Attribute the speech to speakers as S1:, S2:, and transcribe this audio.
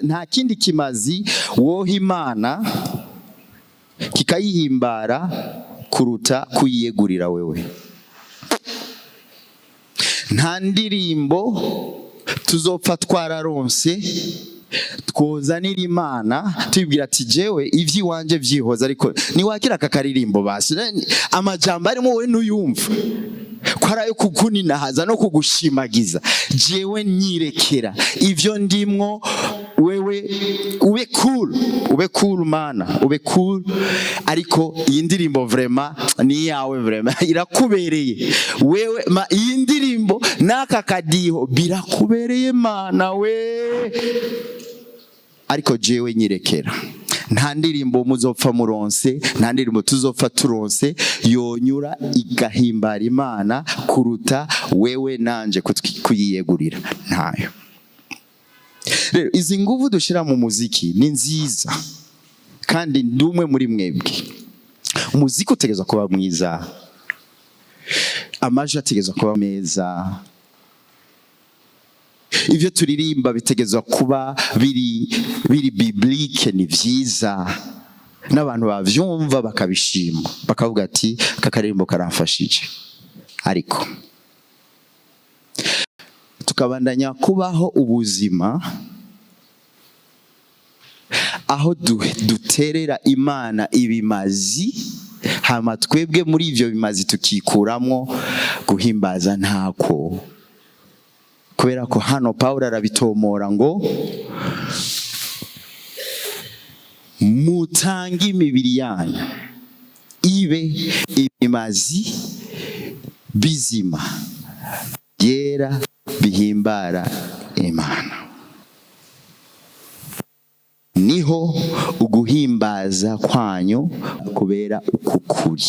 S1: nta kindi kimazi woha Imana kikayihimbara kuruta kuyiyegurira wewe. Nta ndirimbo tuzopfa twararonse twozanira Imana tubwira ati jewe ivy'iwanje vyihoza, ariko niwakira aka karirimbo basi amajambo arimo wowe ntuyumva kwarayo kukuninahaza no kugushimagiza. Jewe nyirekera ivyo ndimwo, wewe ube cool Mana, ube cool. Ariko iyi ndirimbo vraiment ni yawe, vraiment irakubereye wewe. Iyi ndirimbo naka kadiho birakubereye Mana we, ariko jewe nyirekera. Nta ndirimbo muzopfa muronse, nta ndirimbo tuzopfa turonse yonyura igahimbara Imana kuruta wewe nanje kuyiyegurira, ntayo. Rero izi nguvu dushira mu muziki ni nziza, kandi ndumwe muri mwebwe. Umuziki utegezwa kuba mwiza, amajwi ategezwa kuba meza, ivyo turirimba bitegezwa kuba biri biblique, ni vyiza, n'abantu bavyumva bakabishima bakavuga ati aka karirimbo karamfashije. Ariko tukabandanya kubaho ubuzima aho duterera Imana ibimazi, hama twebwe muri ivyo bimazi tukikuramwo guhimbaza ntako. Kubera ko hano Pawulo arabitomora ngo mutange imibiri yanyu ibe ibimazi bizima byera bihimbara Imana. Niho uguhimbaza kwanyu kubera ukukuri.